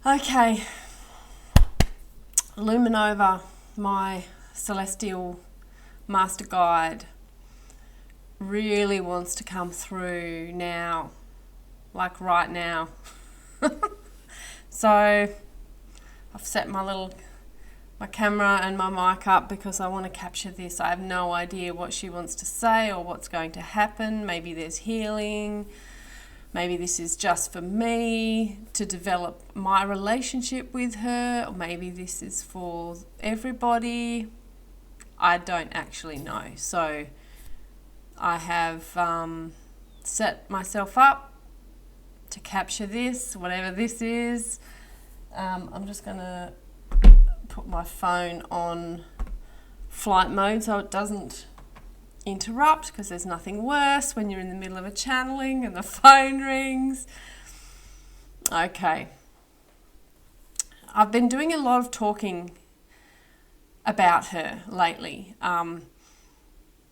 Okay, LUMA, my celestial master guide, really wants to come through now, like right now. So I've set my camera and my mic up because I want to capture this. I have no idea what she wants to say or what's going to happen. Maybe there's healing. Maybe this is just for me to develop my relationship with her, or maybe this is for everybody. I don't actually know. So I have set myself up to capture this, whatever this is. I'm just going to put my phone on flight mode so it doesn't interrupt, because there's nothing worse when you're in the middle of a channeling and the phone rings. Okay. I've been doing a lot of talking about her lately.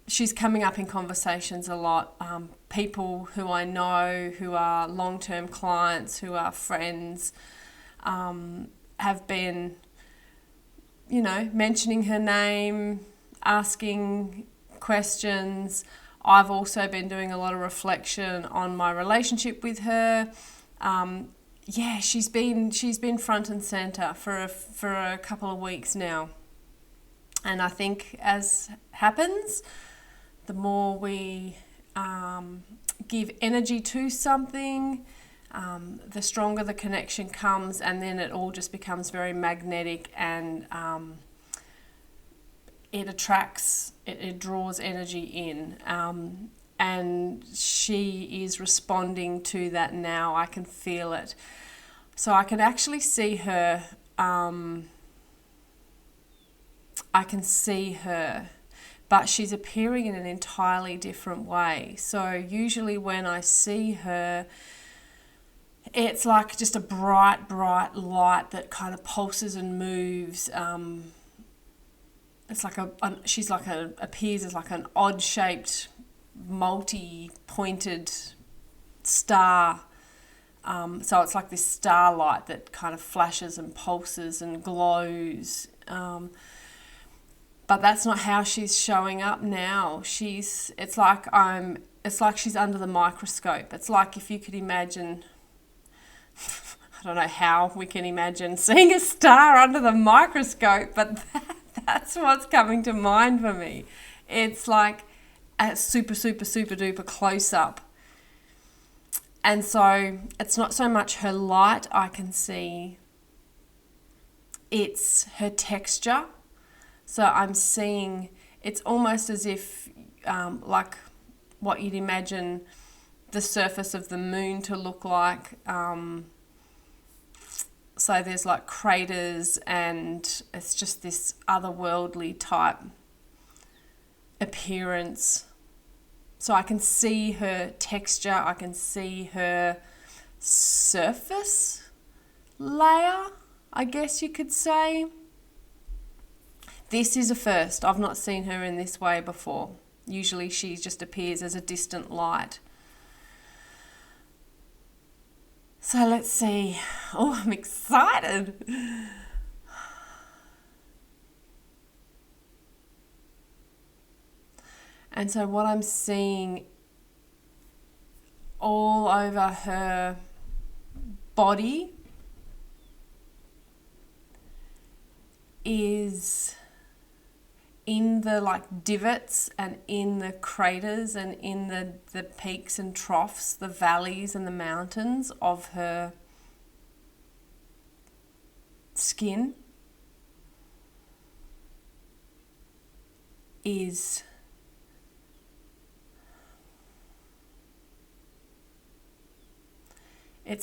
She's coming up in conversations a lot. People who I know, who are long-term clients, who are friends, have been, mentioning her name, asking questions. I've also been doing a lot of reflection on my relationship with her. She's been front and center for a couple of weeks now. And I think, as happens, the more we give energy to something, the stronger the connection comes, and then it all just becomes very magnetic, and it attracts, it draws energy in. And she is responding to that now. I can feel it. So I can actually see her. I can see her, but she's appearing in an entirely different way. So usually when I see her, it's like just a bright light that kind of pulses and moves. It's like appears as like an odd-shaped, multi-pointed star. So it's like this starlight that kind of flashes and pulses and glows. But that's not how she's showing up now. It's like she's under the microscope. It's like if you could imagine, I don't know how we can imagine seeing a star under the microscope, but that's what's coming to mind for me. It's like a super duper close up. And so it's not so much her light I can see, it's her texture. So I'm seeing, it's almost as if like what you'd imagine the surface of the moon to look like. So there's like craters, and it's just this otherworldly type appearance. So I can see her texture, I can see her surface layer, I guess you could say. This is a first. I've not seen her in this way before. Usually she just appears as a distant light. So let's see. Oh, I'm excited. And so what I'm seeing all over her body is in the divots and in the craters and in the peaks and troughs, the valleys and the mountains of her skin it's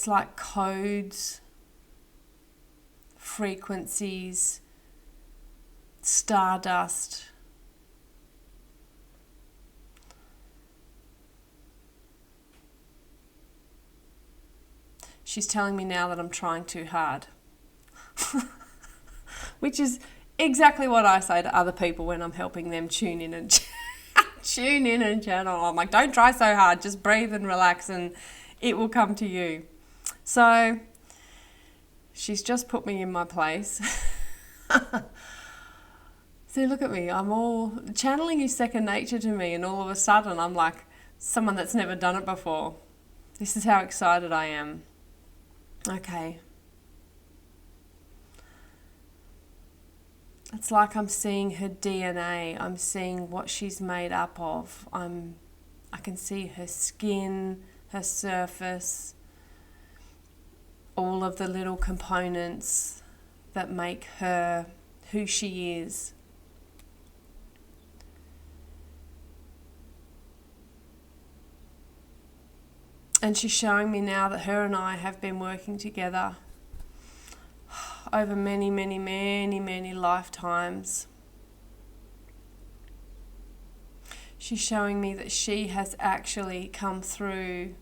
like codes, frequencies, stardust. She's telling me now that I'm trying too hard. Which is exactly what I say to other people when I'm helping them tune in and channel. I'm like, don't try so hard, just breathe and relax and it will come to you. So she's just put me in my place. See, look at me. I'm all... Channeling is second nature to me, and all of a sudden I'm like someone that's never done it before. This is how excited I am. Okay. It's like I'm seeing her DNA. I'm seeing what she's made up of. I can see her skin, her surface, all of the little components that make her who she is. And she's showing me now that her and I have been working together over many, many, many, many lifetimes. She's showing me that she has actually come through,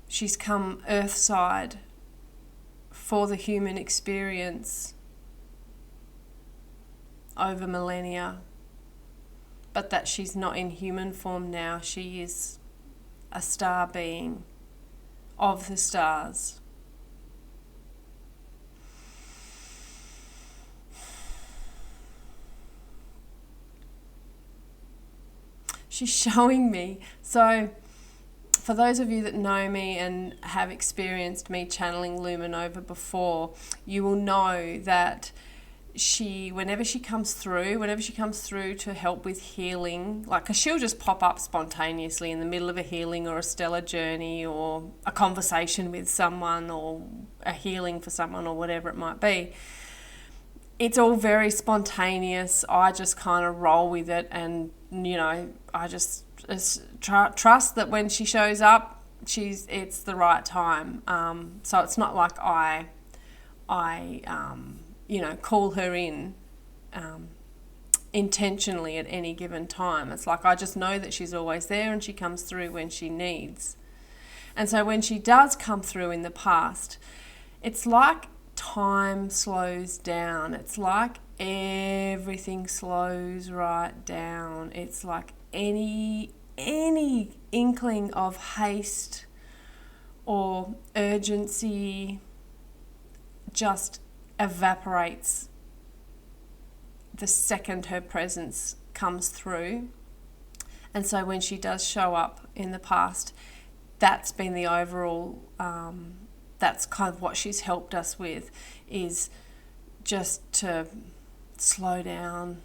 she's come earthside for the human experience over millennia, but that she's not in human form now. She is a star being of the stars. She's showing me. So for those of you that know me and have experienced me channeling LUMA Nova before, you will know that whenever she comes through to help with healing, like, 'cause she'll just pop up spontaneously in the middle of a healing or a stellar journey or a conversation with someone or a healing for someone or whatever it might be. It's all very spontaneous. I just kind of roll with it, and I just trust that when she shows up, it's the right time. So it's not like I call her in intentionally at any given time. It's like I just know that she's always there and she comes through when she needs. And so when she does come through in the past, it's like time slows down. It's like everything slows right down. It's like any inkling of haste or urgency just evaporates the second her presence comes through. And so when she does show up in the past, that's been the overall, that's kind of what she's helped us with, is just to slow down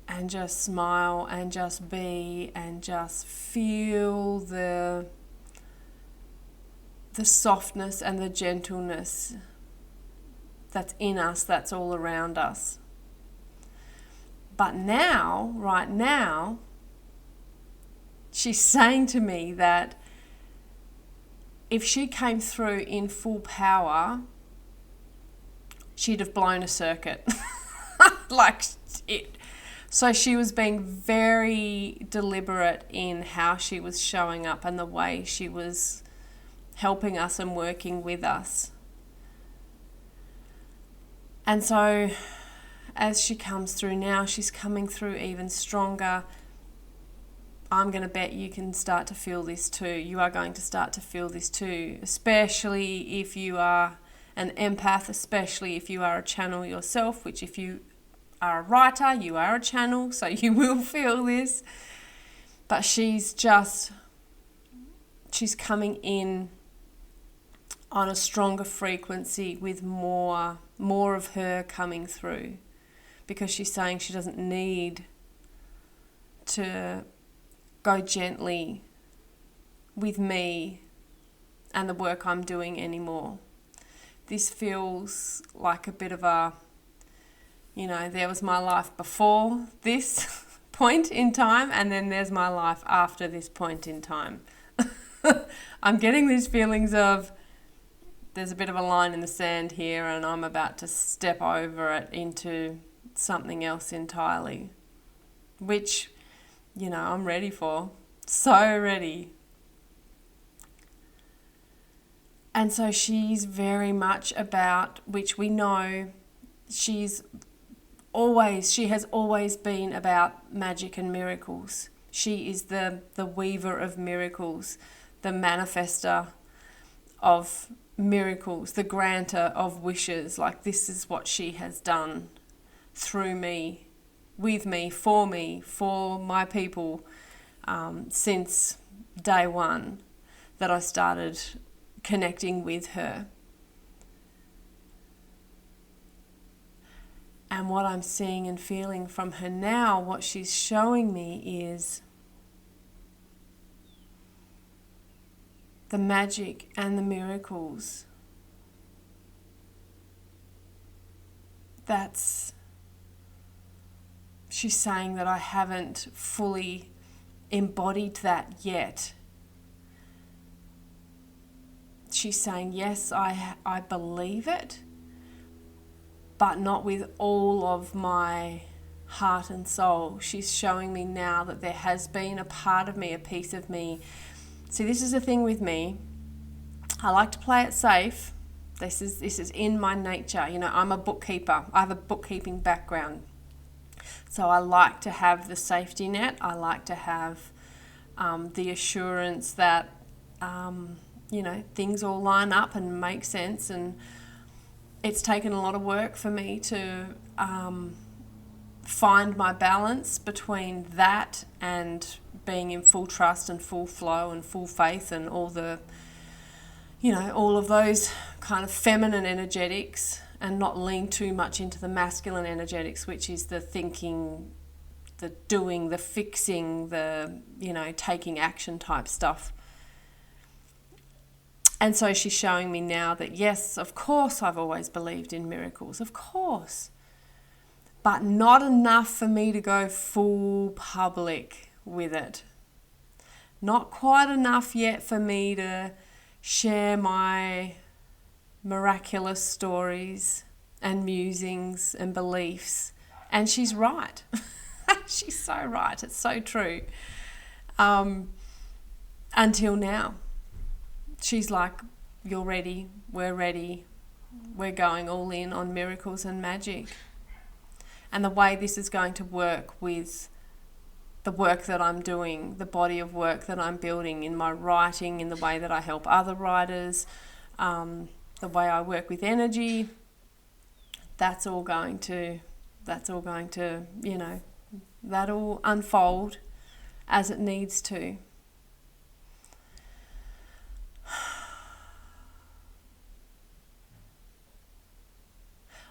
and just smile and just be and just feel the softness and the gentleness that's in us, that's all around us. But now, right now, she's saying to me that if she came through in full power, she'd have blown a circuit. Like it. So she was being very deliberate in how she was showing up and the way she was helping us and working with us. And so as she comes through now, she's coming through even stronger. I'm going to bet you can start to feel this too. You are going to start to feel this too, especially if you are an empath, especially if you are a channel yourself, which if you are a writer, you are a channel, so you will feel this. But she's coming in on a stronger frequency with more of her coming through, because she's saying she doesn't need to go gently with me and the work I'm doing anymore. This feels like a bit of a, there was my life before this point in time, and then there's my life after this point in time. I'm getting these feelings of there's a bit of a line in the sand here and I'm about to step over it into something else entirely, which, I'm ready for. So ready. And so she's very much about, which we know, she has always been about magic and miracles. She is the weaver of miracles, the manifester of miracles, the granter of wishes. Like, this is what she has done through me, with me, for my people, since day one that I started connecting with her. And what I'm seeing and feeling from her now, what she's showing me is the magic and the miracles. She's saying that I haven't fully embodied that yet. She's saying, yes, I believe it, but not with all of my heart and soul. She's showing me now that there has been a part of me, a piece of me. See, this is the thing with me. I like to play it safe. This is in my nature. You know, I'm a bookkeeper. I have a bookkeeping background. So I like to have the safety net. I like to have the assurance that, things all line up and make sense. And it's taken a lot of work for me to find my balance between that and being in full trust and full flow and full faith and all of those kind of feminine energetics, and not lean too much into the masculine energetics, which is the thinking, the doing, the fixing, the, taking action type stuff. And so she's showing me now that, yes, of course, I've always believed in miracles, of course, but not enough for me to go full public with it. Not quite enough yet for me to share my miraculous stories and musings and beliefs. And she's right. She's so right. It's so true. Until now. She's like, you're ready, we're going all in on miracles and magic. And the way this is going to work with the work that I'm doing, the body of work that I'm building in my writing, in the way that I help other writers, the way I work with energy, that's all going to, that'll unfold as it needs to.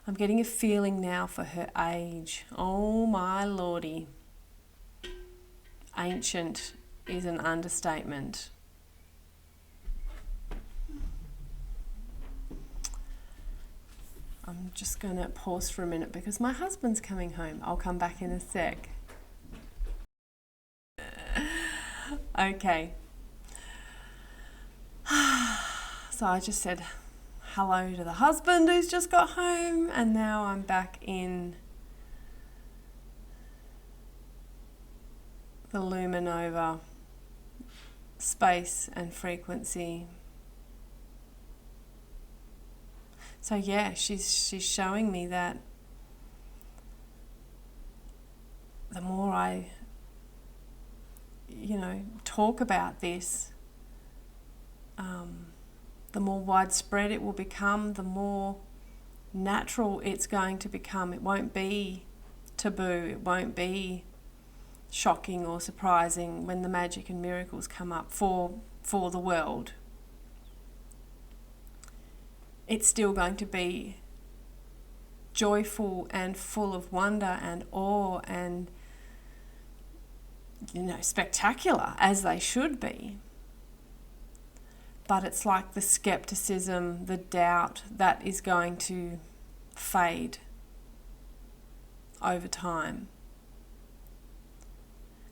I'm getting a feeling now for her age. Oh my lordy. Ancient is an understatement. I'm just going to pause for a minute because my husband's coming home. I'll come back in a sec. Okay. So I just said hello to the husband who's just got home, and now I'm back in the LUMA space and frequency. So yeah, she's showing me that the more I, talk about this, the more widespread it will become, the more natural it's going to become. It won't be taboo, it won't be shocking or surprising when the magic and miracles come up for the world. It's still going to be joyful and full of wonder and awe and, spectacular, as they should be. But it's like the skepticism, the doubt, that is going to fade over time.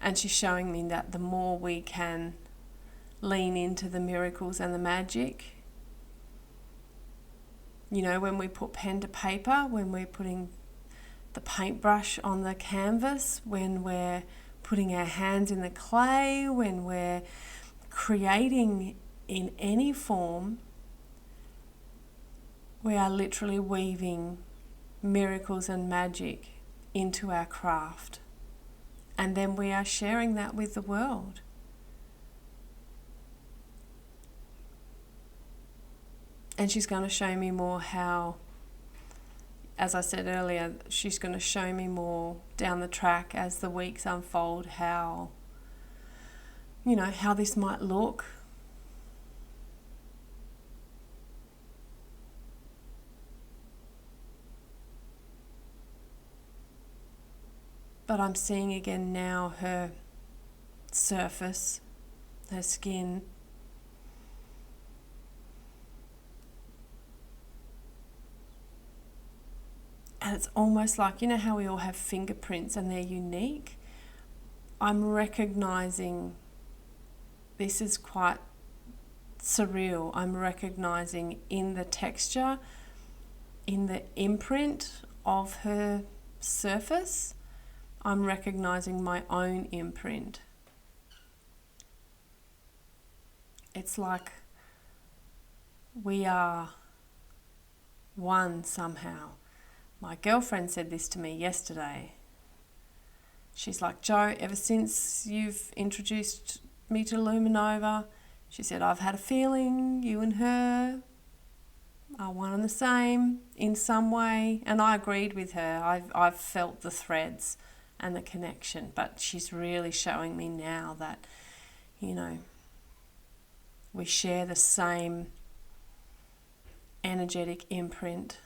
And she's showing me that the more we can lean into the miracles and the magic, when we put pen to paper, when we're putting the paintbrush on the canvas, when we're putting our hands in the clay, when we're creating in any form, we are literally weaving miracles and magic into our craft. And then we are sharing that with the world. And she's going to show me more how, as I said earlier, she's going to show me more down the track as the weeks unfold how, how this might look. But I'm seeing again now her surface, her skin. And it's almost like, how we all have fingerprints and they're unique? I'm recognizing, this is quite surreal, I'm recognizing in the texture, in the imprint of her surface, I'm recognizing my own imprint. It's like we are one somehow. My girlfriend said this to me yesterday. She's like, Jo, ever since you've introduced me to LUMA, she said, I've had a feeling you and her are one and the same in some way. And I agreed with her. I've felt the threads and the connection, but she's really showing me now that, we share the same energetic imprint,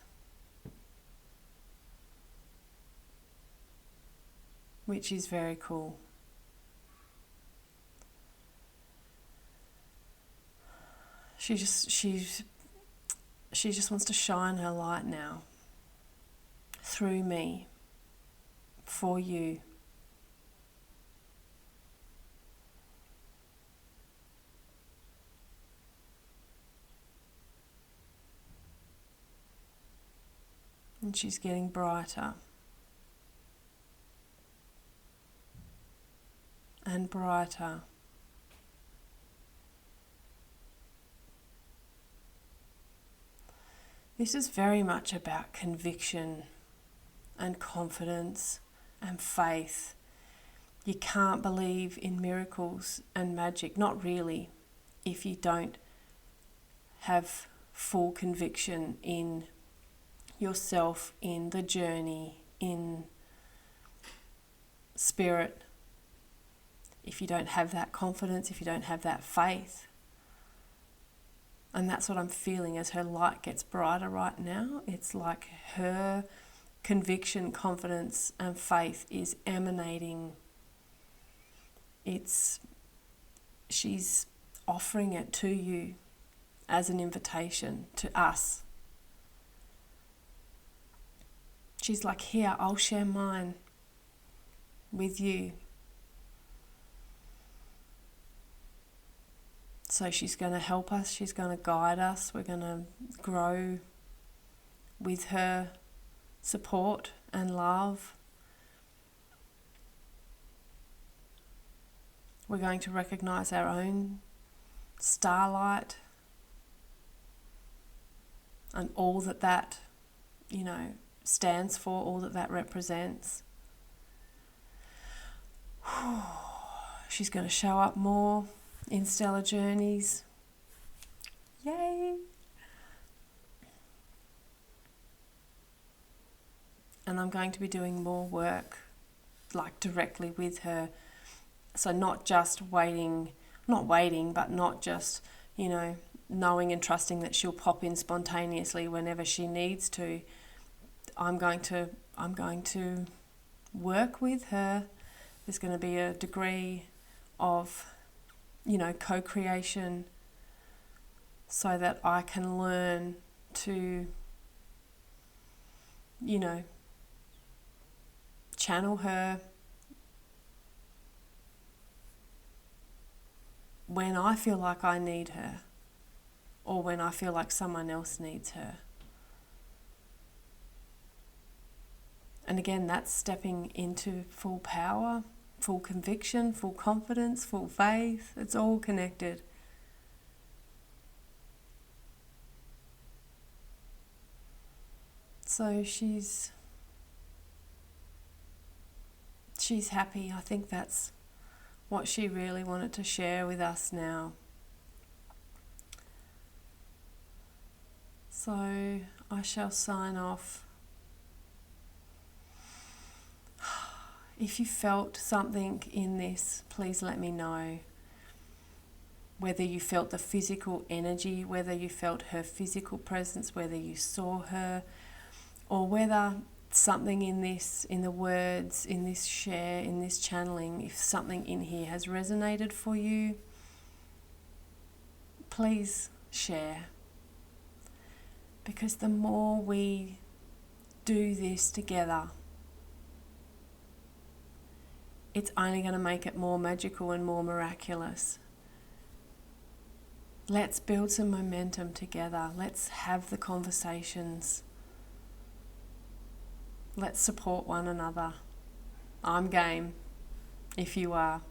which is very cool. She just wants to shine her light now through me for you. And she's getting brighter and brighter. This is very much about conviction and confidence and faith. You can't believe in miracles and magic, not really, if you don't have full conviction in yourself, in the journey, in spirit. If you don't have that confidence, if you don't have that faith. And that's what I'm feeling as her light gets brighter right now. It's like her conviction, confidence and faith is emanating. She's offering it to you as an invitation to us. She's like, here, I'll share mine with you. So she's going to help us, she's going to guide us, we're going to grow with her support and love. We're going to recognize our own starlight and all that, stands for, all that represents. She's going to show up more in stellar journeys. Yay! And I'm going to be doing more work like directly with her. So not just not just, knowing and trusting that she'll pop in spontaneously whenever she needs to. I'm going to work with her. There's going to be a degree of, co-creation so that I can learn to, channel her when I feel like I need her or when I feel like someone else needs her. And again, that's stepping into full power, full conviction, full confidence, full faith. It's all connected. So she's happy. I think that's what she really wanted to share with us now. So I shall sign off. If you felt something in this, please let me know. Whether you felt the physical energy, whether you felt her physical presence, whether you saw her, or whether something in this, in the words, in this share, in this channeling, if something in here has resonated for you, please share. Because the more we do this together, it's only going to make it more magical and more miraculous. Let's build some momentum together. Let's have the conversations. Let's support one another. I'm game, if you are.